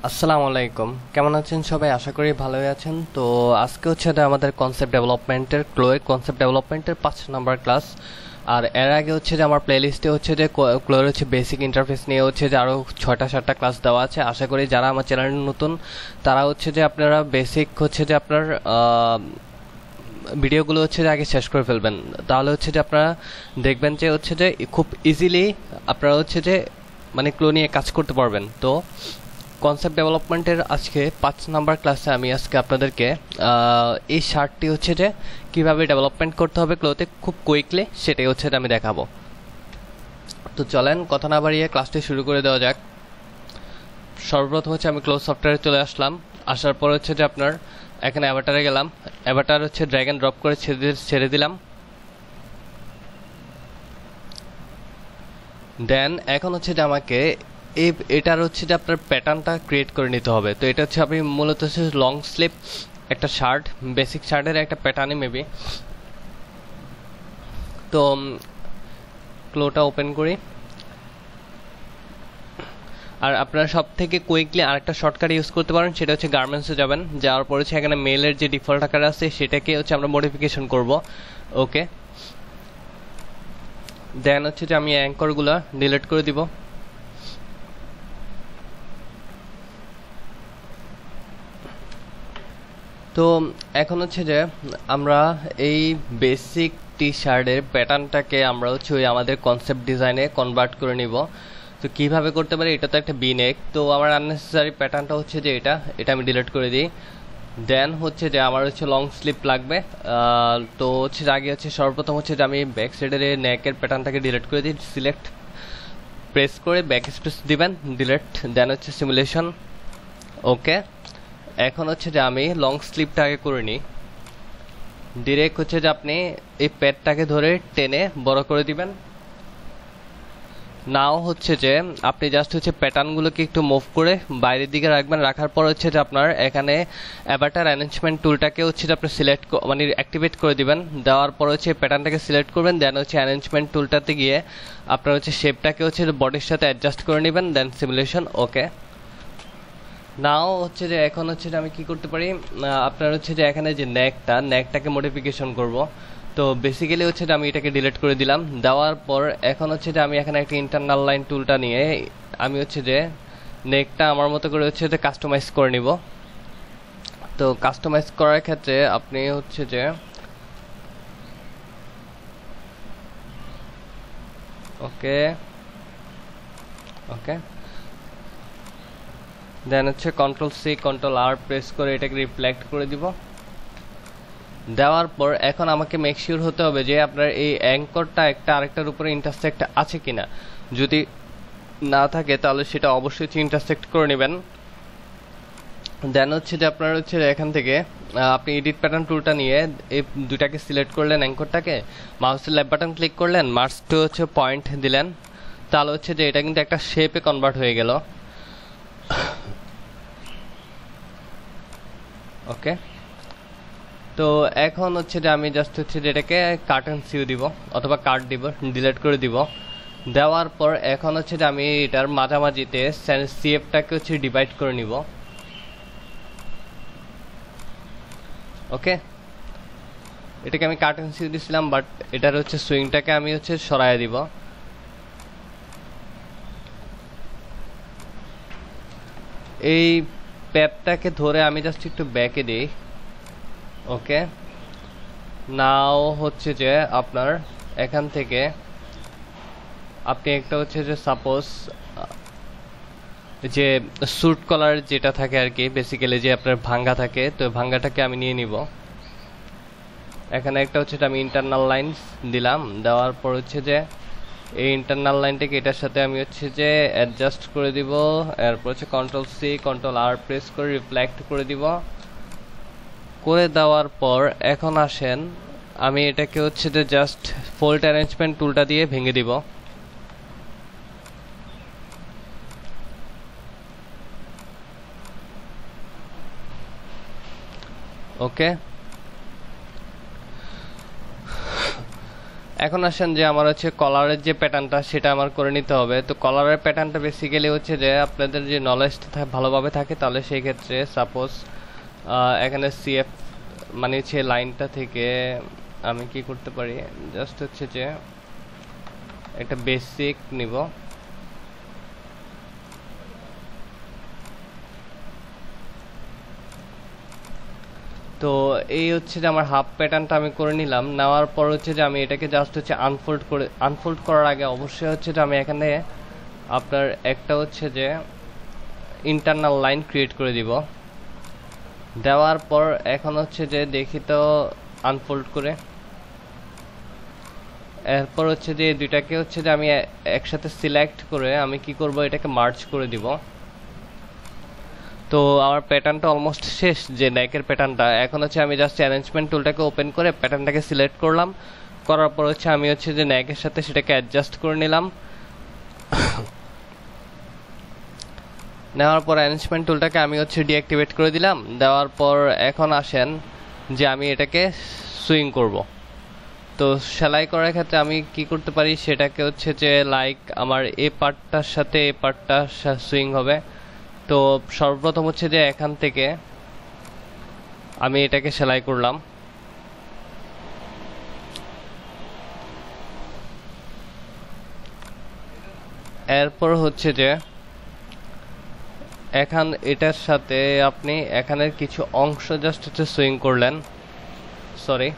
আসসালামু আলাইকুম, কেমন আছেন সবাই? আশা করি ভালোই আছেন। তো আজকে হচ্ছে এটা আমাদের কনসেপ্ট ডেভেলপমেন্টের ক্লোয়ের কনসেপ্ট ডেভেলপমেন্টের 5 নম্বর ক্লাস। আর এর আগে হচ্ছে যে আমার প্লেলিস্টে হচ্ছে যে ক্লোয়ের হচ্ছে বেসিক ইন্টারফেস নিয়ে হচ্ছে যে আরও 6টা 7টা ক্লাস দেওয়া আছে। আশা করি যারা আমার চ্যানেল নতুন তারা হচ্ছে যে আপনারা বেসিক হচ্ছে যে আপনার ভিডিওগুলো হচ্ছে যে আগে শেষ করে ফেলবেন, তাহলে হচ্ছে যে আপনারা দেখবেন যে হচ্ছে যে খুব ইজিলি আপনারা হচ্ছে যে মানে ক্লো নিয়ে কাজ করতে পারবেন। তো কনসেপ্ট ডেভেলপমেন্টের আজকে 5 নম্বর ক্লাসে আমি আজকে আপনাদেরকে এই শার্টটি হচ্ছে যে কিভাবে ডেভেলপমেন্ট করতে হবে ক্লোতে খুব কুইকলি, সেটাই হচ্ছে যে আমি দেখাবো। তো চলেন কথা না বাড়িয়ে ক্লাসটি শুরু করে দেওয়া যাক। সর্বপ্রথম হচ্ছে আমি ক্লো সফটওয়্যারে চলে আসলাম। আসার পর হচ্ছে যে আপনার এখানে অ্যাভাটারে গেলাম। অ্যাভাটার হচ্ছে ড্র্যাগ অ্যান্ড ড্রপ করে ছেড়ে দিলাম। দেন এখন হচ্ছে যে আমাকে এটার হচ্ছে যে আপনার প্যাটার্নটা ক্রিয়েট করে নিতে হবে। তো এটা হচ্ছে আপনি মূলত হচ্ছে লং স্লিভ একটা শার্ট, বেসিক শার্টের একটা প্যাটার্নই মেবি। তো ক্লোটা ওপেন করি। আর আপনারা সব থেকে কুইকলি আরেকটা শর্টকাট ইউজ করতে পারেন, সেটা হচ্ছে গার্মেন্টসে যাবেন। যাওয়ার পর হচ্ছে এখানে মেলের যে ডিফল্ট আকার আছে সেটাকে হচ্ছে আমরা মডিফিকেশন করব। ওকে, দেন হচ্ছে যে আমি অ্যাঙ্করগুলো ডিলিট করে দিব। তো এখন হচ্ছে যে আমরা এই বেসিক টি শার্টের প্যাটার্নটাকে আমরা হচ্ছে ওই আমাদের কনসেপ্ট ডিজাইনে কনভার্ট করে নিব। তো কিভাবে করতে পারি? এটা তো একটা বি নেক, তো আমার আননেসেসারি প্যাটার্নটা হচ্ছে যে এটা আমি ডিলিট করে দিই। দেন হচ্ছে যে আমার হচ্ছে লং স্লিপ লাগবে। তো হচ্ছে আগে হচ্ছে সর্বপ্রথম হচ্ছে যে আমি ব্যাক সাইডের নেকের প্যাটার্নটাকে ডিলিট করে দিই। সিলেক্ট প্রেস করে ব্যাক স্পেস দিবেন, ডিলিট, দেন হচ্ছে সিমুলেশন। ওকে, এখন হচ্ছে যে আমি লং স্লিপটা আগে করে নিই। ডিরেক্ট হচ্ছে যে আপনি এই প্যাডটাকে ধরে টেনে বড় করে দিবেন। নাও হচ্ছে যে আপনি জাস্ট হচ্ছে প্যাটার্নগুলোকে একটু মুভ করে বাইরের দিকে রাখবেন। রাখার পর হচ্ছে যে আপনার এখানে অ্যাভাটার অ্যারেঞ্জমেন্ট টুলটাকে হচ্ছে যে আপনি সিলেক্ট মানে অ্যাক্টিভেট করে দিবেন। দেওয়ার পর হচ্ছে প্যাটার্নটাকে সিলেক্ট করবেন। দেন হচ্ছে অ্যারেঞ্জমেন্ট টুলটাতে গিয়ে আপনার হচ্ছে শেপটাকে হচ্ছে বডির সাথে অ্যাডজাস্ট করে নেবেন। দেন সিমুলেশন। ওকে, নাও হচ্ছে যে এখন হচ্ছে যে আমি কি করতে পারি, আপনার হচ্ছে যে এখানে যে নেকটাকে মডিফিকেশন করব। তো বেসিক্যালি হচ্ছে যে আমি এটাকে ডিলিট করে দিলাম। দেওয়ার পর এখন হচ্ছে যে আমি এখানে একটা ইন্টারনাল লাইন টুলটা নিয়ে আমি হচ্ছে যে নেকটা আমার মতো করে হচ্ছে যে কাস্টমাইজ করে নিব। তো কাস্টমাইজ করার ক্ষেত্রে আপনি হচ্ছে যে ওকে ওকে দেন হচ্ছে কন্ট্রোল-C, কন্ট্রোল-R প্রেস করে এটাকে রিফ্লেক্ট করে দিব। দেওয়ার পর এখন আমাকে মেক শিওর হতে হবে যে আপনার এই অ্যাঙ্করটা একটা আরেকটার উপরে ইন্টারসেক্ট আছে কিনা। যদি না থাকে তাহলে সেটা অবশ্যই ইন্টারসেক্ট করে নেবেন। দেন হচ্ছে যে আপনার হচ্ছে এখান থেকে আপনি এডিট প্যাটার্ন টুলটা নিয়ে এই দুটাকে সিলেক্ট করলেন, অ্যাঙ্করটাকে মাউসের লেফট বাটন ক্লিক করলেন, মার্জ টু হচ্ছে পয়েন্ট দিলেন। তাহলে হচ্ছে যে এটা কিন্তু একটা শেপে কনভার্ট হয়ে গেল। ওকে, তো এখন হচ্ছে যে আমি জাস্ট হচ্ছে যে এটাকে কার্টন সিউ দিব অথবা কার্ড দিব, ডিলিট করে দিব। দেওয়ার পর এখন হচ্ছে যে আমি এটার মাঝামাঝিতে সিএফটাকে হচ্ছে ডিভাইড করে নিব। ওকে, এটাকে আমি কার্টন সিউ দিছিলাম, বাট এটার হচ্ছে সুইংটাকে আমি হচ্ছে সরাই দিব। এই প্যাপটাকে ধরে আমি জাস্ট একটু ব্যাকে দিই। ওকে, নাও হচ্ছে যে আপনার এখান থেকে আপনি একটা হচ্ছে যে সাপোজ যে স্যুট কলার যেটা থাকে আর কি, বেসিক্যালি যে আপনার ভাঙ্গা থাকে, তো ভাঙ্গাটাকে আমি নিয়ে নিব। এখানে একটা হচ্ছে আমি ইন্টারনাল লাইন দিলাম। দেওয়ার পর হচ্ছে যে এই ইন্টারনাল লাইনটাকে এটার সাথে আমি হচ্ছে যে অ্যাডজাস্ট করে দিব। এরপর হচ্ছে কন্ট্রোল-C, কন্ট্রোল-R প্রেস করে রিফ্লেক্ট করে দিব। করে দেওয়ার পর এখন আসেন আমি এটাকে হচ্ছে যে জাস্ট ফোল্ড অ্যারেঞ্জমেন্ট টুলটা দিয়ে ভেঙে দিব। ওকে, এখন আসেন যে আমার হচ্ছে কলারের যে প্যাটার্নটা সেটা আমার করে নিতে হবে। তো কলারের প্যাটার্নটা বেসিক্যালি হচ্ছে যে আপনাদের যে নলেজটা ভালোভাবে থাকে তাহলে সেই ক্ষেত্রে সাপোজ এখানে সিএফ মানে হচ্ছে লাইনটা থেকে আমি কি করতে পারি, জাস্ট হচ্ছে যে একটা বেসিক নিব। তো এই হচ্ছে যে আমার হাফ প্যাটার্নটা আমি করে নিলাম। নেওয়ার পর হচ্ছে যে আমি এটাকে জাস্ট হচ্ছে আনফোল্ড করার আগে অবশ্যই হচ্ছে যে আমি এখানে আপনার একটা হচ্ছে যে ইন্টারনাল লাইন ক্রিয়েট করে দিব। দেওয়ার পর এখন হচ্ছে যে দেখি তো আনফোল্ড করে, এরপর হচ্ছে যে দুইটাকে হচ্ছে যে আমি একসাথে সিলেক্ট করে আমি কি করব, এটাকে মার্জ করে দিব। তো আমার প্যাটার্নটা অলমোস্ট শেষ, যে নেকের প্যাটার্নটা। এখন হচ্ছে আমি জাস্ট অ্যারেঞ্জমেন্ট টুলটাকে ওপেন করে প্যাটার্নটাকে সিলেক্ট করলাম। করার পর হচ্ছে আমি হচ্ছে যে নেকের সাথে সেটাকে অ্যাডজাস্ট করে নিলাম। নেওয়ার পর অ্যারেঞ্জমেন্ট টুলটাকে আমি হচ্ছে ডিঅ্যাক্টিভেট করে দিলাম। দেওয়ার পর এখন আসেন যে আমি এটাকে সুইং করব। তো সেলাই করার ক্ষেত্রে আমি কি করতে পারি, সেটাকে হচ্ছে যে লাইক আমার এই পার্টটার সাথে এই পার্টটা সুইং হবে। তো সর্বপ্রথম হচ্ছে যে এখান থেকে আমি এটাকে সেলাই করলাম। এরপর হচ্ছে যে এখন এটার সাথে আপনি এখানের কিছু অংশ জাস্ট হচ্ছে সুইং করলেন, সরি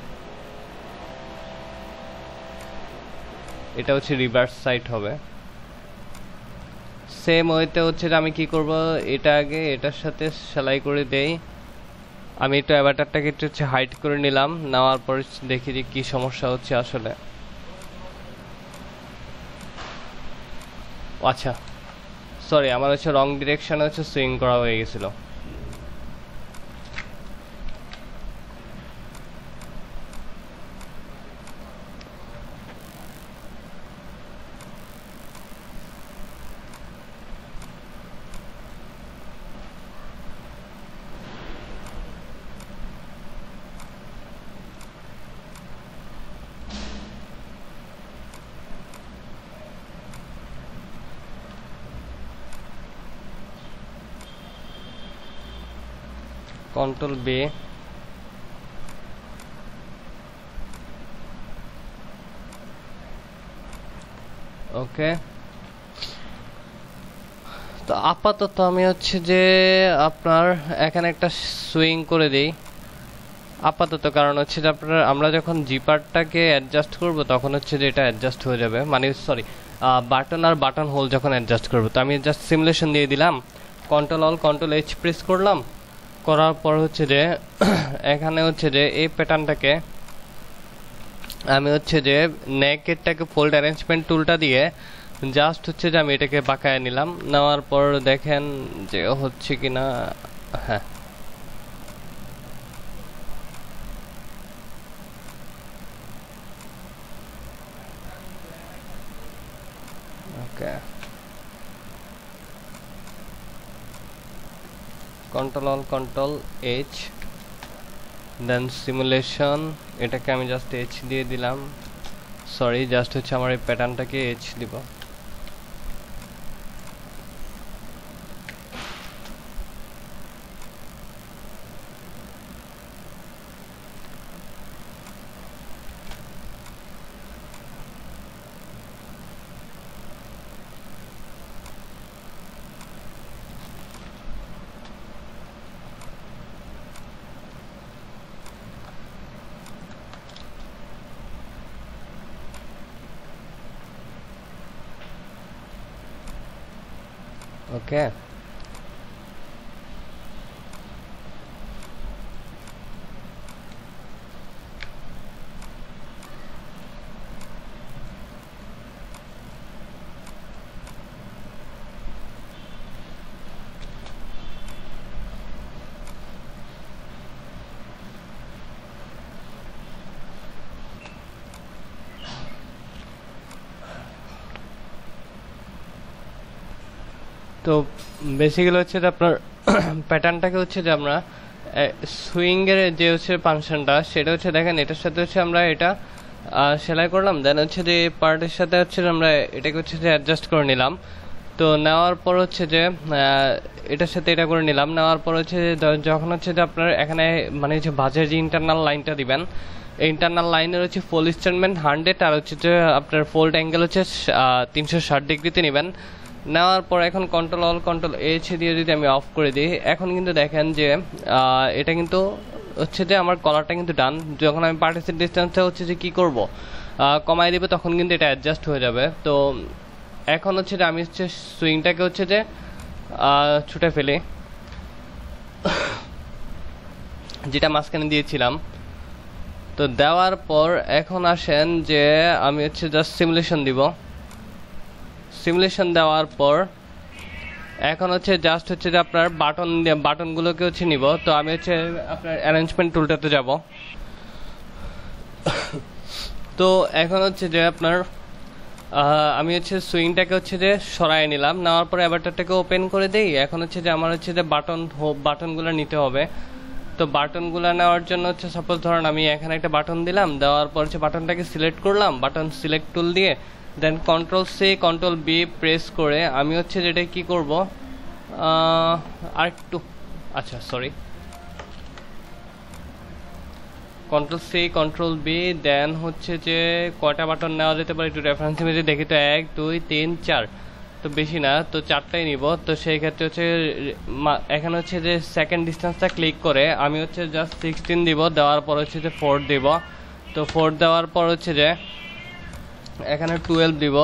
এটা হচ্ছে রিভার্স সাইড হবে। সেম ওয়েতে হচ্ছে যে আমি কি করব, এটা আগে এটার সাথে সেলাই করে দেই। আমি একটু অ্যাভাটারটাকে একটু হচ্ছে হাইড করে নিলাম। নেওয়ার পর দেখি যে কি সমস্যা হচ্ছে আসলে। আচ্ছা সরি, আমার হচ্ছে রং ডিরেকশনে হচ্ছে সুইং করা হয়ে গেছিল। কন্ট্রোল বি, ওকে। তো আপাতত আমি হচ্ছে যে আপনার এখানে একটা সুইং করে দিই আপাতত, কারণ হচ্ছে যে আপনার আমরা যখন জিপারটাকে অ্যাডজাস্ট করব তখন হচ্ছে যে এটা অ্যাডজাস্ট হয়ে যাবে, মানে সরি বাটন আর বাটন হোল যখন অ্যাডজাস্ট করব। তো আমি জাস্ট সিমুলেশন দিয়ে দিলাম, control all control H press করলাম। করার পর হচ্ছে যে এখানে হচ্ছে যে এই প্যাটার্নটাকে আমি হচ্ছে যে নেকেরটাকে ফোল্ড অ্যারেঞ্জমেন্ট টুলটা দিয়ে জাস্ট হচ্ছে যে আমি এটাকে বাঁকায় নিলাম। নেওয়ার পর দেখেন যে হচ্ছে কিনা, হ্যাঁ ওকে। কন্ট্রোল অল কন্ট্রোল এইচ, দেন সিমুলেশন, এটাকে আমি জাস্ট এইচ দিয়ে দিলাম। সরি, জাস্ট হচ্ছে আমার এই প্যাটার্নটাকে এইচ দিব। ওকে, তো বেসিক্যালি হচ্ছে যে আপনার প্যাটার্নটাকে হচ্ছে যে আমরা সুইং এর যে হচ্ছে ফাংশনটা সেটা হচ্ছে দেখেন এটার সাথে হচ্ছে আমরা এটা সেলাই করলাম, দেন হচ্ছে যে পার্টের সাথে হচ্ছে আমরা এটাকে হচ্ছে যে অ্যাডজাস্ট করে নিলাম। তো নেওয়ার পর হচ্ছে যে এটার সাথে এটা করে নিলাম, নেওয়ার পর হচ্ছে যখন হচ্ছে যে আপনার এখানে মানে হচ্ছে বাজের যে ইন্টারনাল লাইনটা দিবেন, এই ইন্টারনাল লাইনের হচ্ছে ফুল স্ট্যান্ডমেন্ট 100 আর হচ্ছে যে আপনার ফোল্ড অ্যাঙ্গেল হচ্ছে 360 ডিগ্রিতে নেবেন। নেওয়ার পর এখন কন্ট্রোল অল কন্ট্রোল এইচ দিয়ে যদি আমি অফ করে দিই, এখন কিন্তু দেখেন যে এটা কিন্তু হচ্ছে যে আমার কলারটা কিন্তু ডান। যখন আমি পার্টিসের ডিস্টেন্সটা হচ্ছে যে কী করব কমাই দেবে, তখন কিন্তু এটা অ্যাডজাস্ট হয়ে যাবে। তো এখন হচ্ছে যে আমি হচ্ছে সুইংটাকে হচ্ছে যে ছুটে ফেলি, যেটা মাঝখানে দিয়েছিলাম। তো দেওয়ার পর এখন আসেন যে আমি হচ্ছে জাস্ট সিমুলেশন দিব। সিমুলেশন দেওয়ার পর এখন হচ্ছে জাস্ট হচ্ছে যে আপনার বাটনগুলোকে হচ্ছে নিব। তো আমি হচ্ছে আপনার অ্যারেঞ্জমেন্ট টুলটাতে যাব। তো এখন হচ্ছে যে আপনার আমি হচ্ছে সুইংটাকে হচ্ছে যে সরাই নিলাম, নেওয়ার পরে অ্যাভাটারটাকে ওপেন করে দেই। এখন হচ্ছে যে আমার হচ্ছে যে বাটনগুলো নিতে হবে। তো বাটনগুলো নেওয়ার জন্য হচ্ছে সাপোজ ধরুন আমি এখানে একটা বাটন দিলাম, দেওয়ার পর হচ্ছে বাটনটাকে সিলেক্ট করলাম, বাটন সিলেক্ট টুল দিয়ে then control C control B press করে আমি হচ্ছে যেটা কি করব আরেকটু আচ্ছা sorry control C control B then হচ্ছে যে কয়টা বাটন নেওয়া যেতে পারে একটু রেফারেন্স ইমেজে দেখি। তো 1 2 3 4, তো বেশি না, তো 4টাই নিব। তো সেই ক্ষেত্রে হচ্ছে এখানে হচ্ছে যে সেকেন্ড ডিস্টেন্সটা ক্লিক করে আমি হচ্ছে জাস্ট 16 দিব, দেওয়ার পর হচ্ছে যে 4 দিব। তো 4 দেওয়ার পর হচ্ছে যে এখানে 12 দিব।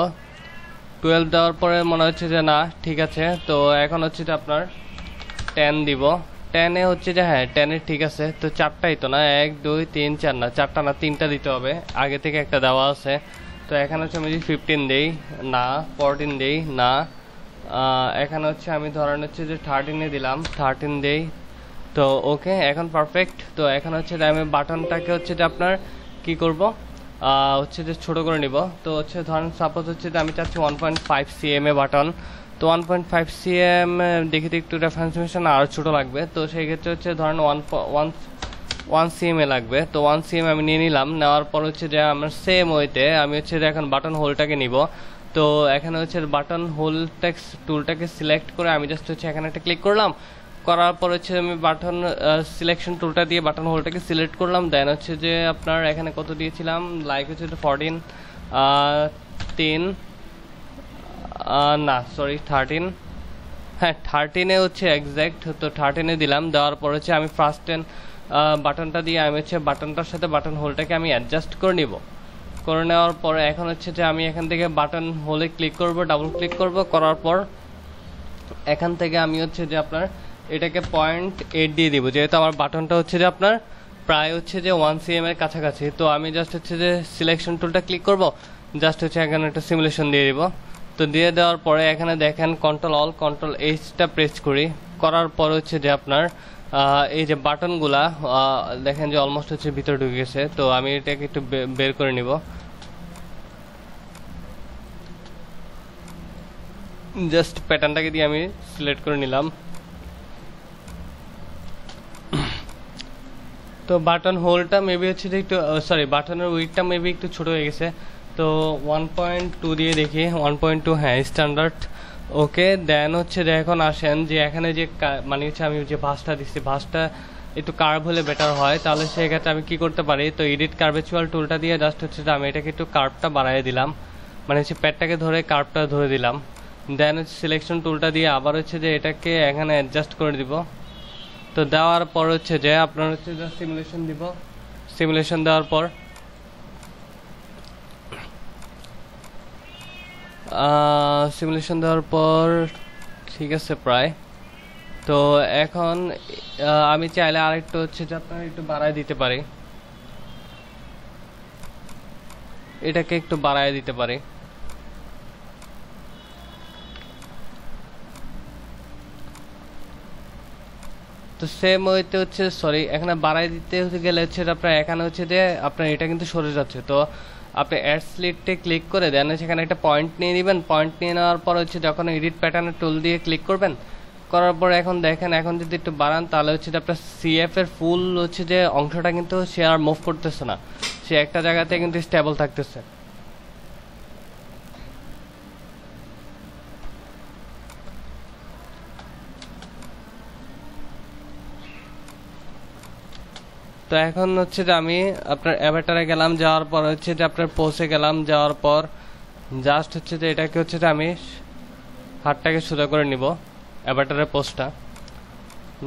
12 দেওয়ার পরে মনে হচ্ছে যে না ঠিক আছে। তো এখন হচ্ছে যে আপনার 10 দিব। 10-এ হচ্ছে যে হ্যাঁ 10-এ ঠিক আছে। তো 4টাই তো না, 1 2 3 4 না, 4টা না 3টা দিতে হবে, আগে থেকে একটা দেওয়া আছে। তো এখানে হচ্ছে আমি যদি 15 দেই না, 14 দেই না, এখানে হচ্ছে আমি ধরেন হচ্ছে যে 13-এ দিলাম, 13 দেই। তো ওকে এখন পারফেক্ট। তো এখন হচ্ছে যে আমি বাটনটাকে হচ্ছে যে আপনার কি করব হচ্ছে যে ছোট করে নিব। তো হচ্ছে ধরেন সাপোজ হচ্ছে যে আমি চাচ্ছি 1.5 cm এ বাটন। তো 1.5 cm দেখি তো একটু রেফারেন্স ইমেশন আরও ছোটো লাগবে। তো সেই ক্ষেত্রে হচ্ছে ধরেন 1 cm এ লাগবে। তো 1 cm আমি নিয়ে নিলাম, নেওয়ার পর হচ্ছে যে আমার সেম ওয়েতে আমি হচ্ছে যে এখন বাটন হোলটাকে নিব। তো এখানে হচ্ছে বাটন হোল টুলটাকে সিলেক্ট করে আমি জাস্ট হচ্ছে এখানে একটা ক্লিক করলাম, করার পর হচ্ছে আমি বাটন সিলেকশন টুলটা দিয়ে বাটন হোলটাকে সিলেক্ট করলাম। দেন হচ্ছে যে আপনার এখানে কত দিয়েছিলাম লাইক হচ্ছে 14 3 না সরি 13, হ্যাঁ 13-এ হচ্ছে এক্স্যাক্ট। তো 13-এ দিলাম, দেওয়ার পর হচ্ছে আমি ফার্স্ট বাটনটা দিয়ে আমি হচ্ছে বাটনটার সাথে বাটন হোলটাকে আমি অ্যাডজাস্ট করে নিব। করে নেওয়ার পরে এখন হচ্ছে যে আমি এখান থেকে বাটন হোলে ক্লিক করব, ডাবল ক্লিক করব, করার পর এখান থেকে আমি হচ্ছে যে আপনার এটাকে 0.8 দিয়ে দিব, যেহেতু আমার বাটনটা হচ্ছে যে আপনার প্রায় হচ্ছে যে 1 cm এর কাছাকাছি। তো আমি জাস্ট হচ্ছে যে সিলেকশন টুলটা ক্লিক করব, জাস্ট হচ্ছে এখানে একটা সিমুলেশন দিয়ে দিব। তো দিয়ে দেওয়ার পরে এখানে দেখেন কন্ট্রোল অল কন্ট্রোল এইচটা প্রেস করি, করার পর হচ্ছে যে আপনার এই যে বাটনগুলা দেখেন যে অলমোস্ট হচ্ছে ভিতরে ঢুকে গেছে। তো আমি এটাকে একটু বের করে নিব, জাস্ট প্যাটার্নটাকে দিয়ে আমি সিলেক্ট করে নিলাম। তো বাটন হোলটা মেবি হচ্ছে যে একটু সরি বাটনের উইডটা মেবি একটু ছোট হয়ে গেছে। তো 1.2 দিয়ে দেখি, 1.2 হ্যাঁ স্ট্যান্ডার্ড ওকে। দেন হচ্ছে যে এখন আসেন যে এখানে যে মানে হচ্ছে আমি যে ভাঁজটা দিচ্ছি, ভাঁজটা একটু কার্ভ হলে বেটার হয়। তাহলে সেক্ষেত্রে আমি কি করতে পারি, তো এডিট কার্ভেচুয়াল টুলটা দিয়ে জাস্ট হচ্ছে যে আমি এটাকে একটু কার্ভটা বাড়াই দিলাম, মানে হচ্ছে প্যাডটাকে ধরে কার্ভটা ধরে দিলাম। দেন হচ্ছে সিলেকশন টুলটা দিয়ে আবার হচ্ছে যে এটাকে এখানে অ্যাডজাস্ট করে দিব। তো দেওয়ার পর হচ্ছে যে আপনার হচ্ছে যে সিমুলেশন দিব, সিমুলেশন দেওয়ার পর ঠিক আছে প্রায়। তো এখন আমি চাইলে আরেকটু হচ্ছে যে আপনার একটু বাড়ায় দিতে পারি, এটাকে একটু বাড়ায় দিতে পারি। তো সেম ওয়েতে হচ্ছে সরি এখানে বাড়াই দিতে গেলে হচ্ছে আপনার এখানে হচ্ছে যে আপনার এটা কিন্তু সরে যাচ্ছে। তো আপনি অ্যাড স্লিটে ক্লিক করে দেন সেখানে একটা পয়েন্ট নিয়ে নেবেন, পয়েন্ট নিয়ে নেওয়ার পর হচ্ছে যখন এডিট প্যাটার্নের টুল দিয়ে ক্লিক করবেন, করার পর এখন দেখেন এখন যদি একটু বাড়ান তাহলে হচ্ছে যে আপনার সিএফ এর ফুল হচ্ছে যে অংশটা কিন্তু সে আর মুভ করতেছে না, সে একটা জায়গাতে কিন্তু স্টেবল থাকতেছে। তো এখন হচ্ছে যে আমি আপনার অ্যাভাটারে গেলাম, যাওয়ার পর হচ্ছে যে আপনার পোস্টে গেলাম, যাওয়ার পর জাস্ট হচ্ছে যে এটাকে হচ্ছে যে আমি হাতটাকে সোজা করে নিব অ্যাভাটারের পোস্টটা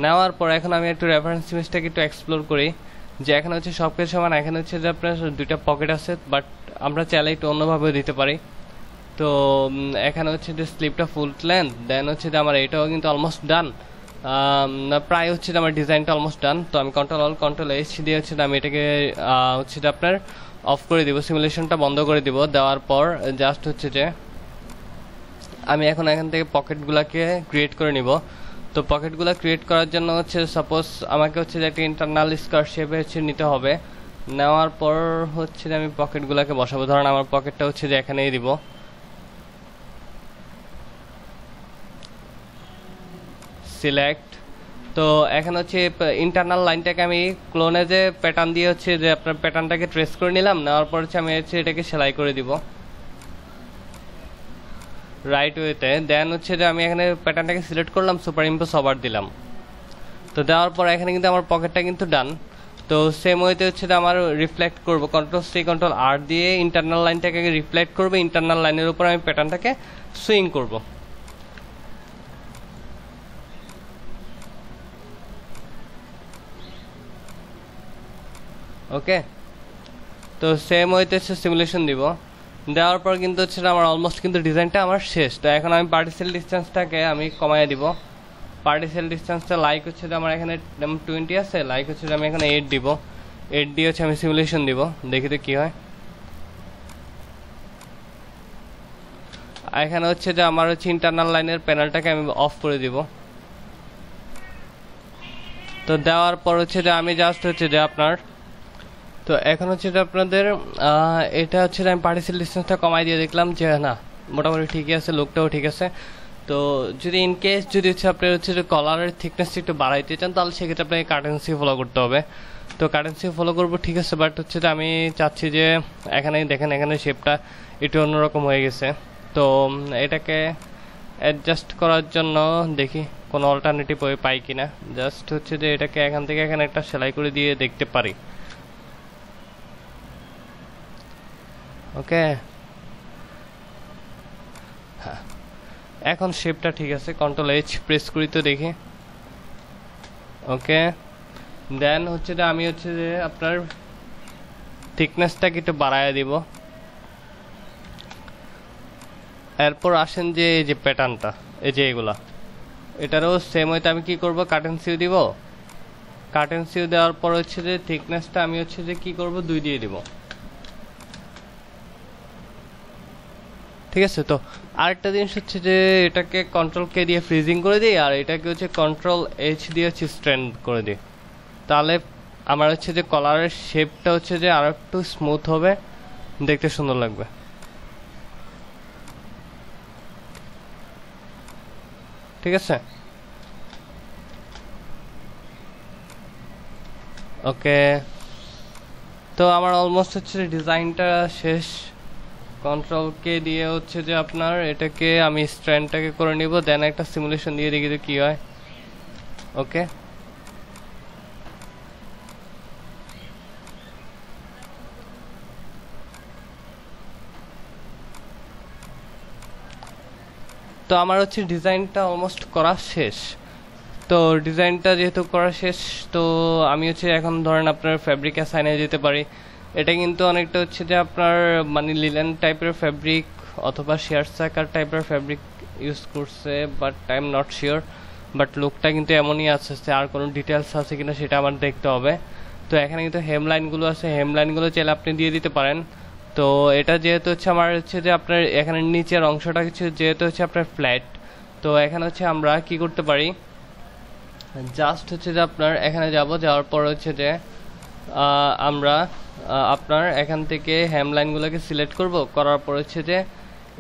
নেওয়ার পর এখন আমি একটু রেফারেন্স ইমেজটাকে একটু এক্সপ্লোর করি যে এখানে হচ্ছে সব কিছু সমান। এখানে হচ্ছে যে আপনার দুইটা পকেট আছে, বাট আমরা চাইলে একটু অন্যভাবেও দিতে পারি। তো এখানে হচ্ছে যে স্লিপটা ফুল লেন্থ, দেন হচ্ছে যে আমার এটাও কিন্তু অলমোস্ট ডান, প্রায় হচ্ছে যে আমার ডিজাইনটা অলমোস্ট ডান। তো আমি কন্ট্রোল-H দিয়ে হচ্ছে আমি এটাকে হচ্ছে যে আপনার অফ করে দিব, সিমুলেশনটা বন্ধ করে দিব। দেওয়ার পর জাস্ট হচ্ছে যে আমি এখন এখান থেকে পকেটগুলোকে ক্রিয়েট করে নিব। তো পকেটগুলো ক্রিয়েট করার জন্য হচ্ছে সাপোজ আমাকে হচ্ছে যে একটা ইন্টারনাল স্কয়ার শেপে হচ্ছে নিতে হবে। নেওয়ার পর হচ্ছে যে আমি পকেটগুলোকে বসাবো। ধরেন আমার পকেটটা হচ্ছে যে এখানেই দিব, সিলেক্ট। তো এখন হচ্ছে ইন্টারনাল লাইনটাকে আমি ক্লোনে যে প্যাটার্ন দিয়ে হচ্ছে যে আপনার প্যাটার্নটাকে ট্রেস করে নিলাম। নেওয়ার পর হচ্ছে আমি হচ্ছে এটাকে সেলাই করে দিব রাইট ওয়েতে। দেন হচ্ছে যে আমি এখানে প্যাটার্নটাকে সিলেক্ট করলাম, সুপার ইম্পোজ ওভার দিলাম। তো দেওয়ার পর এখানে কিন্তু আমার পকেটটা কিন্তু ডান। তো সেম ওয়েতে হচ্ছে যে আমার রিফ্লেক্ট করব, কন্ট্রোল-C কন্ট্রোল-R দিয়ে ইন্টারনাল লাইনটাকে রিফ্লেক্ট করবে। ইন্টারনাল লাইনের উপর আমি প্যাটার্নটাকে সুইং করব। ওকে, তো সেম ওয়েতে হচ্ছে সিমুলেশন দিব। দেওয়ার পর কিন্তু হচ্ছে আমার অলমোস্ট কিন্তু ডিজাইনটা আমার শেষ। তো এখন আমি পার্টিসেল ডিস্টেন্সটাকে আমি কমায় দিব। পার্টিসেল ডিস্টেন্সটা লাইক হচ্ছে যে আমার এখানে 20 আছে, লাইক হচ্ছে যে আমি এখানে 8 দিব। 8 দিয়ে হচ্ছে আমি সিমুলেশন দিব, দেখি তো কি হয়। এখানে হচ্ছে যে আমার হচ্ছে ইন্টারনাল লাইনের প্যানেলটাকে আমি অফ করে দিব। তো দেওয়ার পর হচ্ছে যে আমি জাস্ট হচ্ছে যে আপনার, তো এখন হচ্ছে যে আপনাদের এটা হচ্ছে যে আমি পার্টিসেল ডিস্টেন্সটা কমাই দিয়ে দেখলাম যে না মোটামুটি ঠিকই আছে, লুকটাও ঠিক আছে। তো যদি ইনকেস যদি হচ্ছে আপনার হচ্ছে যে কলারের থিকনেসটা একটু বাড়াইতে চান তাহলে সেক্ষেত্রে আপনাকে কার্টেন্সি ফলো করতে হবে। তো কার্টেন্সি ফলো করবো ঠিক আছে, বাট হচ্ছে যে আমি চাচ্ছি যে এখানে দেখেন এখানে শেপটা একটু অন্যরকম হয়ে গেছে। তো এটাকে অ্যাডজাস্ট করার জন্য দেখি কোনো অল্টারনেটিভ ওয়ে পাই কিনা। জাস্ট হচ্ছে যে এটাকে এখান থেকে এখানে একটা সেলাই করে দিয়ে দেখতে পারি। ওকে, হ্যাঁ এখন শেপটা ঠিক আছে, কন্ট্রোল-H প্রেস করি তো দেখি। ওকে, দেন হচ্ছে যে আমি হচ্ছে যে আপনার থিকনেসটাকে একটু বাড়ায় দিব। এরপর আসেন যে এই যে প্যাটার্নটা, এই যে এগুলা, এটারও সেম ওয়েতে আমি কি করব, কার্টেন্সিও দিব। কার্টেন্সিও দেওয়ার পর হচ্ছে যে থিকনেসটা আমি হচ্ছে যে কি করব, 2 দিয়ে দিব। ঠিক আছে, তো আরেকটা জিনিস হচ্ছে যে এটাকে কন্ট্রোল-K দিয়ে ফ্রিজিং করে দিই, আর এটাকে হচ্ছে কন্ট্রোল-H দিয়ে হচ্ছে স্ট্রেন্থ করে দিই। তাহলে আমার হচ্ছে যে কলারের শেপটা হচ্ছে যে আর একটু স্মুথ হবে, দেখতে সুন্দর লাগবে। ঠিক আছে, ওকে। তো আমার অলমোস্ট হচ্ছে ডিজাইনটা শেষ। কন্ট্রোল-K দিয়ে হচ্ছে যে আপনার এটাকে আমি স্ট্র্যান্ডটাকে করে নিব, দেন একটা সিমুলেশন দিয়ে দেখি তো কি হয়। ওকে, তো আমার হচ্ছে ডিজাইনটা অলমোস্ট করা শেষ। তো ডিজাইনটা যেহেতু করা শেষ, তো আমি হচ্ছে এখন ধরেন আপনার ফ্যাব্রিক অ্যাসাইনে যেতে পারি। এটা কিন্তু অনেকটা হচ্ছে যে আপনার মানে লিলেন টাইপের ফ্যাব্রিক অথবা শেয়ার সাকার টাইপের ফ্যাব্রিক ইউজ করছে, but I am not sure. But লুকটা কিন্তু এমনই আছে, আর কোনো ডিটেলস আছে কিনা সেটা আমার দেখতে হবে। তো এখানে কিন্তু হেমলাইনগুলো আছে, হেমলাইনগুলো চাইলে আপনি দিয়ে দিতে পারেন। তো এটা যেহেতু হচ্ছে আমার হচ্ছে যে আপনার এখানে নিচের অংশটা কিছু যেহেতু হচ্ছে আপনার ফ্ল্যাট, তো এখানে হচ্ছে আমরা কি করতে পারি, জাস্ট হচ্ছে যে আপনার এখানে যাওয়ার পর হচ্ছে যে আমরা আপনার এখান থেকে হেমলাইনগুলোকে সিলেক্ট করব, করার পর হচ্ছে যে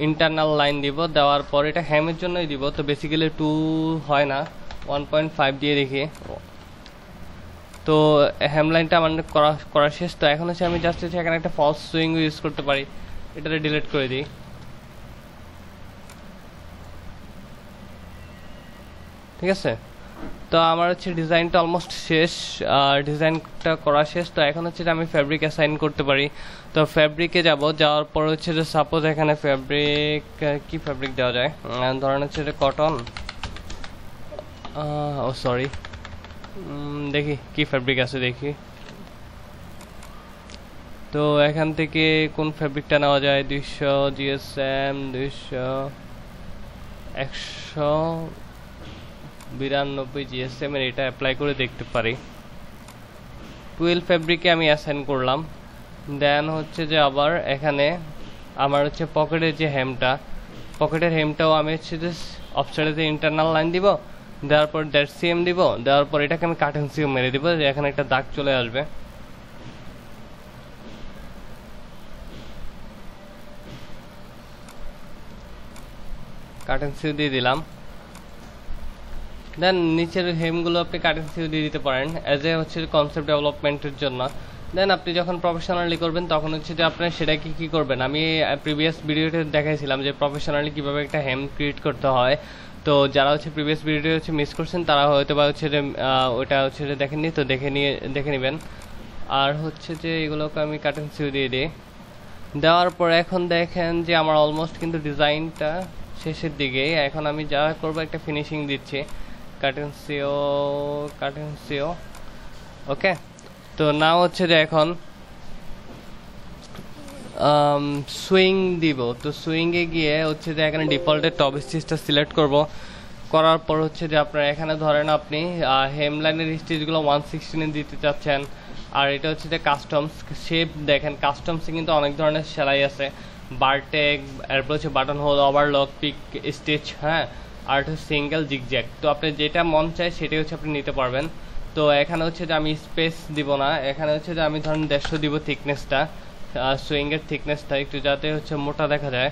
ইন্টারনাল লাইন দিব। দেওয়ার পর এটা হ্যামের জন্যই দিব, তো বেসিক্যালি 2 হয় না, 1.5 দিয়ে দেখি। তো হেমলাইনটা আমার করা শেষ। তো এখন হচ্ছে আমি জাস্ট হচ্ছে এখানে একটা ফলস সুইং ইউজ করতে পারি, এটাতে ডিলিট করে দিই। ঠিক আছে, তো আমার হচ্ছে ডিজাইনটা অলমোস্ট শেষ, ডিজাইনটা করা শেষ। তো এখন হচ্ছে আমি ফ্যাব্রিক অ্যাসাইন করতে পারি। তো ফ্যাব্রিকে যাওয়ার পর হচ্ছে যে সাপোজ এখানে ফ্যাব্রিক কি ফ্যাব্রিক দেওয়া যায়, ধরেন হচ্ছে যে কটন, ও সরি, দেখি কি ফ্যাব্রিক আছে দেখি। তো এখান থেকে কোন ফ্যাব্রিকটা নেওয়া যায়, 200 জিএসএম 192 জিএসএম এর এটা অ্যাপ্লাই করে দেখতে পারি। 12 ফ্যাব্রিকে আমি অ্যাসাইন করলাম। দেন হচ্ছে যে আবার এখানে আমার হচ্ছে পকেটের যে হেমটা, পকেটের হেমটাও আমি হচ্ছে যে অফসাইডে ইন্টারনাল লাইন দিব, দেওয়ার পর .cm দিব, দেওয়ার পর এটাকে আমি কাট এন্ড সিও মেরে দিব, যে এখানে একটা দাগ চলে আসবে। কাট এন্ড সিও দিয়ে দিলাম। দেন নিচের হেমগুলো আপনি কাট এন্ড সিও দিয়ে দিতে পারেন অ্যাজ এ হচ্ছে কনসেপ্ট ডেভেলপমেন্টের জন্য। দেন আপনি যখন প্রফেশনালি করবেন তখন হচ্ছে যে আপনার সেটাকে কি করবেন, আমি প্রিভিয়াস ভিডিওতে দেখাইছিলাম যে প্রফেশনালি কিভাবে একটা হেম ক্রিয়েট করতে হয়। তো যারা হচ্ছে প্রিভিয়াস ভিডিওটি হচ্ছে মিস করছেন তারা হয়তো বা হচ্ছে যে ওটা হচ্ছে যে দেখেননি, তো দেখে নেবেন। আর হচ্ছে যে এগুলোকে আমি কাট এন্ড সিও দিয়ে দিই। দেওয়ার পর এখন দেখেন যে আমার অলমোস্ট কিন্তু ডিজাইনটা শেষের দিকে। এখন আমি যা করবো একটা ফিনিশিং দিচ্ছি, কাট এন্ড সিও ওকে। তো নাও হচ্ছে যে এখন সুইং দিব। তো সুইংয়ে গিয়ে হচ্ছে যে এখানে ডিফল্টের টপ স্টিচটা সিলেক্ট করব। করার পর হচ্ছে যে আপনার এখানে ধরেন আপনি হেমলাইনের স্টিচগুলো 116 দিতে চাচ্ছেন। আর এটা হচ্ছে যে কাস্টমস শেপ, দেখেন কাস্টমসে কিন্তু অনেক ধরনের সেলাই আছে, বারটেক, এরপর হচ্ছে button hole, overlock, pick stitch, হ্যাঁ, আর হচ্ছে সিঙ্গেল জিগজ্যাগ। তো আপনি যেটা মন চায় সেটাই হচ্ছে আপনি নিতে পারবেন। তো এখানে হচ্ছে যে আমি স্পেস দিব না, এখানে হচ্ছে যে আমি ধরেন 150 দিব থিকনেসটা, সুইংয়ের থিকনেসটা একটু যাতে হচ্ছে মোটা দেখা যায়।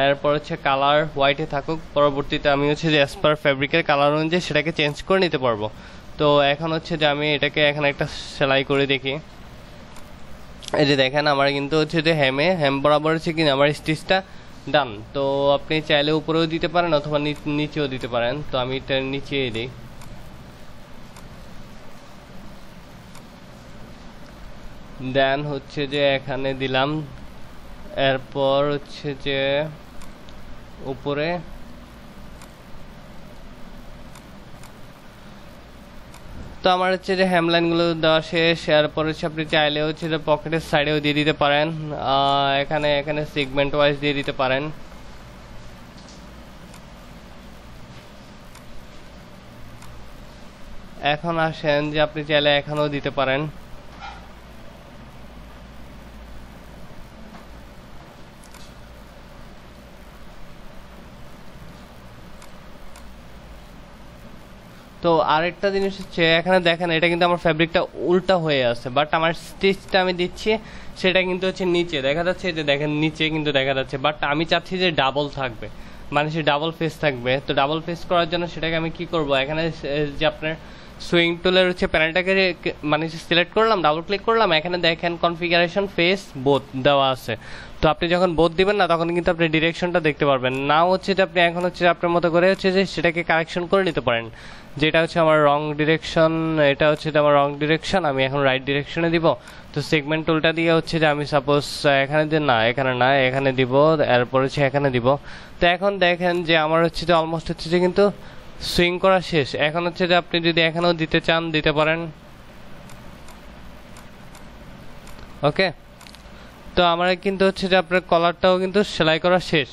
এরপর হচ্ছে কালার হোয়াইটে থাকুক, পরবর্তীতে আমি হচ্ছে যে অ্যাজ পার ফ্যাব্রিকের কালার অনুযায়ী সেটাকে চেঞ্জ করে নিতে পারবো। তো এখন হচ্ছে যে আমি এটাকে এখানে একটা সেলাই করে দেখি। এই যে দেখেন আমার কিন্তু হচ্ছে যে হেম বরাবর হচ্ছে কিনা আমার স্টিচটা ডান। তো আপনি চাইলে উপরেও দিতে পারেন অথবা নিচেও দিতে পারেন। তো আমি এটা নিচেই দিই। দেন হচ্ছে যে এখানে দিলাম, এরপর হচ্ছে যে উপরে তো আমার হচ্ছে যে হেমলাইনগুলো দেওয়া শেষ। এরপর হচ্ছে আপনি চাইলে হচ্ছে যে পকেটের সাইডেও দিয়ে দিতে পারেন, এখানে সেগমেন্ট ওয়াইজ দিয়ে দিতে পারেন। এখন আসেন যে আপনি চাইলে এখানেও দিতে পারেন। তো আরেকটা জিনিস হচ্ছে এখানে দেখেন এটা কিন্তু আমার ফ্যাব্রিকটা উল্টা হয়ে আছে, বাট আমার স্টিচটা আমি দিচ্ছি সেটা কিন্তু হচ্ছে নিচে দেখা যাচ্ছে, যে দেখেন নিচে কিন্তু দেখা যাচ্ছে, বাট আমি চাচ্ছি যে ডাবল থাকবে, মানে সে ডাবল ফেস থাকবে। তো ডাবল ফেস করার জন্য সেটাকে আমি কি করব, এখানে যে আপনার সুইং টুলের হচ্ছে প্যানেলটাকে মানে সিলেক্ট করলাম, ডাবল ক্লিক করলাম, এখানে দেখেন কনফিগারেশন ফেস বোথ দেওয়া আছে। তো আপনি যখন বোথ দিবেন না তখন কিন্তু আপনি ডিরেকশনটা দেখতে পারবেন না, হচ্ছে যে আপনি এখন হচ্ছে আপনার মতো করে হচ্ছে যে সেটাকে কারেকশন করে নিতে পারেন। যেটা হচ্ছে আমার রং ডিরেকশন, এটা হচ্ছে আমার রং ডিরেকশন, আমি এখন রাইট ডিরেকশনে দিব। তো সেগমেন্ট টুলটা দিয়ে হচ্ছে যে আমি সাপোজ এখানে দিয়ে না, এখানে দিব, এরপর হচ্ছে এখানে দিব। তো এখন দেখেন যে আমার হচ্ছে যে অলমোস্ট হচ্ছে যে কিন্তু সুইং করা শেষ। এখন হচ্ছে যে আপনি যদি এখানেও দিতে চান দিতে পারেন, ওকে। তো আমার কিন্তু হচ্ছে যে আপনার কলারটাও কিন্তু সেলাই করা শেষ।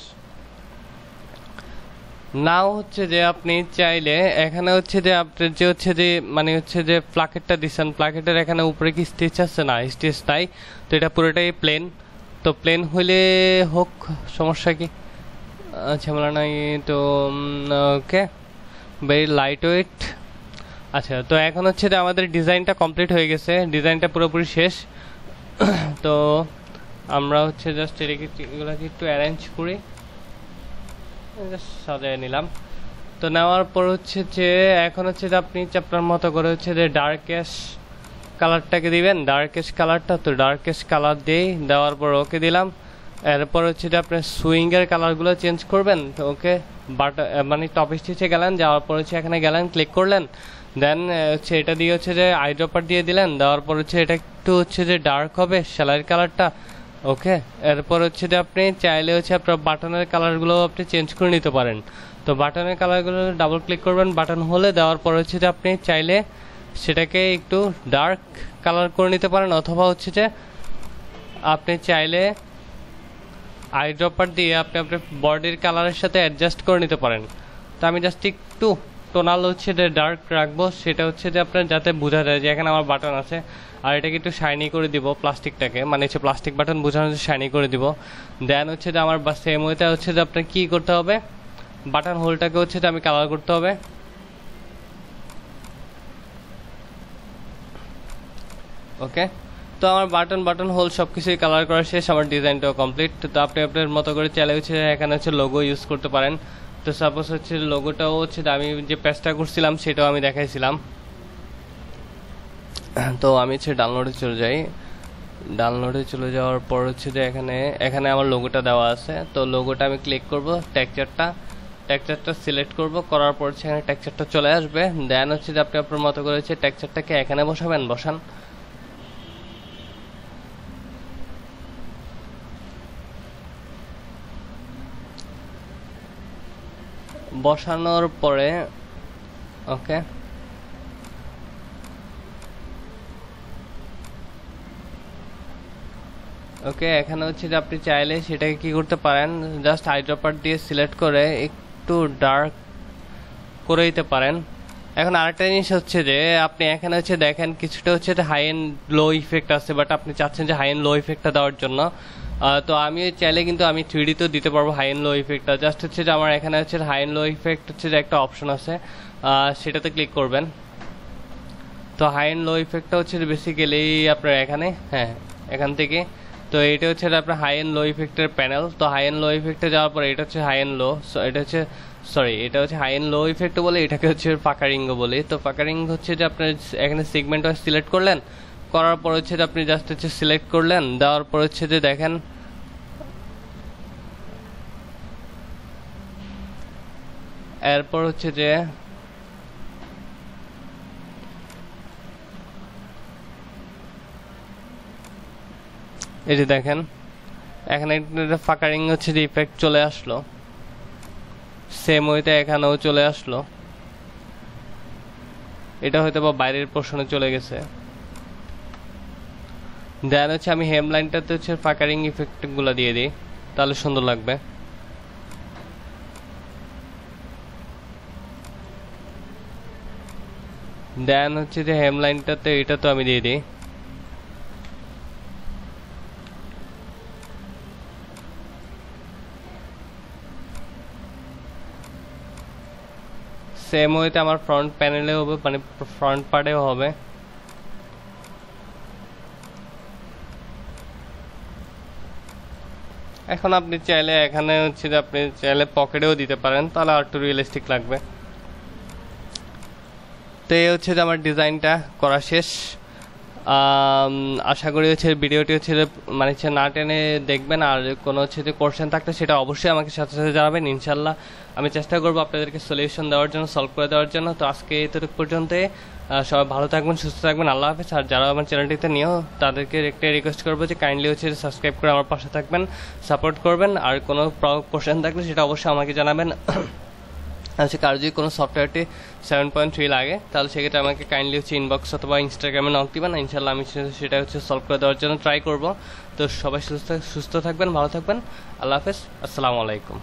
নাও হচ্ছে যে আপনি চাইলে এখানে হচ্ছে যে আপনার যে হচ্ছে যে মানে হচ্ছে যে প্লাকেটটা দিচ্ছেন, প্লাকেটের এখানে উপরে কি স্টিচ আছে, না স্টিচ নাই। তো এটা পুরোটাই প্লেন। তো প্লেন হইলে হোক, সমস্যা কি, ঝামেলা নাই। তো ওকে, ভেরি লাইট ওয়েট। আচ্ছা, তো এখন হচ্ছে যে আমাদের ডিজাইনটা কমপ্লিট হয়ে গেছে, ডিজাইনটা পুরোপুরি শেষ। তো আমরা হচ্ছে জাস্ট এগুলোকে একটু অ্যারেঞ্জ করি, সাজিয়ে নিলাম। তো নেওয়ার পর হচ্ছে যে এখন হচ্ছে যে আপনি আপনার মতো করে হচ্ছে যে ডার্ক অ্যাশ কালারটাকে দিবেন ডার্কেস্ট কালারটা, তো ডার্কেস্ট কালার দিয়েই দেওয়ার পর ওকে দিলাম। এরপর হচ্ছে যে আপনার সুইংয়ের কালারগুলো চেঞ্জ করবেন, তো ওকে বাট মানে টপ স্টিচে গেলেন, যাওয়ার পর হচ্ছে এখানে গেলেন, ক্লিক করলেন, দেন হচ্ছে এটা দিয়ে হচ্ছে যে আইড্রপার দিয়ে দিলেন, দেওয়ার পর হচ্ছে এটা একটু হচ্ছে যে ডার্ক হবে সেলাইয়ের কালারটা। ওকে, এরপর হচ্ছে যে আপনি চাইলে হচ্ছে আপনার বাটনের কালারগুলো আপনি চেঞ্জ করে নিতে পারেন। তো বাটনের কালারগুলো ডাবল ক্লিক করবেন বাটন হলে, দেওয়ার পর হচ্ছে যে আপনি চাইলে সেটাকে একটু ডার্ক কালার করে নিতে পারেন, অথবা হচ্ছে যে আপনি চাইলে আইড্রপার দিয়ে আপনি আপনার বডির কালারের সাথে অ্যাডজাস্ট করে নিতে পারেন। তো আমি জাস্ট একটু টোনাল হচ্ছে যে ডার্ক রাখবো, সেটা হচ্ছে যে আপনার যাতে বোঝা যায় যে এখানে আমার বাটন আছে। আর এটাকে একটু শাইনি করে দিব প্লাস্টিকটাকে, মানে হচ্ছে প্লাস্টিক বাটন বোঝানো হচ্ছে শাইনি করে দিব। দেন হচ্ছে যে আমার সেম ওয়েতে হচ্ছে যে আপনার কী করতে হবে, বাটন হোলটাকে হচ্ছে যে আমি কালার করতে হবে। ওকে, তো আমার বাটন হোল সব কিছুই কালার করা শেষ, আমার ডিজাইনটাও কমপ্লিট। তো আপনি আপনার মতো করে চাইলে হচ্ছে এখানে হচ্ছে লোগো ইউজ করতে পারেন। তো সাপোজ হচ্ছে লোগোটাও হচ্ছে আমি যে পেজটা করছিলাম সেটাও আমি দেখাইছিলাম। তো আমি হচ্ছে ডাউনলোডে চলে যাই, ডাউনলোডে চলে যাওয়ার পর হচ্ছে যে এখানে আমার লোগোটা দেওয়া আছে। তো লোগোটা আমি ক্লিক করব, টেক্সচারটা সিলেক্ট করব, করার পর হচ্ছে এখানে টেক্সচারটা চলে আসবে। দেন হচ্ছে যে আপনি আপনার মতো করে হচ্ছে টেক্সচারটাকে এখানে বসান। বসানোর পরে ওকে, এখানে হচ্ছে যে আপনি চাইলে সেটাকে কি করতে পারেন, জাস্ট আইড্রপার দিয়ে সিলেক্ট করে একটু ডার্ক করে দিতে পারেন। এখন আরেকটা জিনিস হচ্ছে যে আপনি এখানে হচ্ছে দেখেন কিছুটা হচ্ছে হাই এন্ড লো ইফেক্ট আছে, বাট আপনি চাচ্ছেন যে হাই এন্ড লো ইফেক্টটা দেওয়ার জন্য। তো আমি চাইলে কিন্তু আমি 3D তো দিতে পারবো হাই এন্ড লো ইফেক্টটা। জাস্ট হচ্ছে যে আমার এখানে হচ্ছে হাই এন্ড লো ইফেক্ট হচ্ছে যে একটা অপশন আছে, সেটাতে ক্লিক করবেন। তো হাই এন্ড লো ইফেক্টটা হচ্ছে বেসিক্যালি আপনার এখানে, হ্যাঁ এখান থেকে। তো এটা হচ্ছে আপনার হাই এন্ড লো ইফেক্টের প্যানেল। তো হাই এন্ড লো ইফেক্টে যাওয়ার পরে এটা হচ্ছে হাই এন্ড লো, এটা হচ্ছে হাই এন্ড লো ইফেক্ট বলে, এটাকে হচ্ছে ফাঁকা রিং বলে। তো ফাঁকা রিং হচ্ছে যে আপনার এখানে সেগমেন্ট সিলেক্ট করলেন, করার পর হচ্ছে যে আপনি জাস্ট হচ্ছে সিলেক্ট করলেন, দেওয়ার পর হচ্ছে যে দেখেন এরপর হচ্ছে যে এই যে দেখেন এখানে ফাঁকা রিং হচ্ছে যে ইফেক্ট চলে আসলো, সেম ওয়েতে এখানেও চলে আসলো। এটা হয়তো বা বাইরের পোর্শনে চলে গেছে। দেন হচ্ছে আমি হেমলাইনটাতে হচ্ছে ফাঁকা রিং ইফেক্ট গুলো দিয়ে দিই, তাহলে সুন্দর লাগবে। দেন হচ্ছে যে হেমলাইনটাতে এটা তো আমি দিয়ে দিই। সেম ওয়েতে আমার ফ্রন্ট প্যানেলেও হবে, মানে ফ্রন্ট পার্টেও হবে। এখন আপনি চাইলে এখানে হচ্ছে যে আপনি চাইলে পকেটেও দিতে পারেন, তাহলে আর একটু রিয়েলিস্টিক লাগবে। তো এই হচ্ছে যে আমার ডিজাইনটা করা শেষ। আশা করি হচ্ছে ভিডিওটি হচ্ছে মানে হচ্ছে না টেনে দেখবেন, আর কোনো হচ্ছে যে কোশ্চেন থাকলে সেটা অবশ্যই আমাকে সাথে সাথে জানাবেন। ইনশাল্লাহ আমি চেষ্টা করবো আপনাদেরকে সলিউশন দেওয়ার জন্য, সলভ করে দেওয়ার জন্য। তো আজকে এতটুকু পর্যন্তই, সবাই ভালো থাকবেন, সুস্থ থাকবেন, আল্লাহ হাফেজ। আর যারা আমার চ্যানেলটিতে নিয়েও তাদেরকে একটা রিকোয়েস্ট করবো যে কাইন্ডলি হচ্ছে সাবস্ক্রাইব করে আমার পাশে থাকবেন, সাপোর্ট করবেন। আর কোনো কোশ্চেন থাকলে সেটা অবশ্যই আমাকে জানাবেন। আচ্ছা, কারো যদি কোনো সফটওয়্যারটি 7.3 লাগে তাহলে সেক্ষেত্রে আমাকে কাইন্ডলি হচ্ছে ইনবক্স অথবা ইনস্টাগ্রামে নক দিবেন, ইনশাল্লাহ আমি সেটা হচ্ছে সলভ করে দেওয়ার জন্য ট্রাই করব। তো সবাই সুস্থ থাকবেন, ভালো থাকবেন, আল্লাহ হাফেজ, আসসালামু আলাইকুম।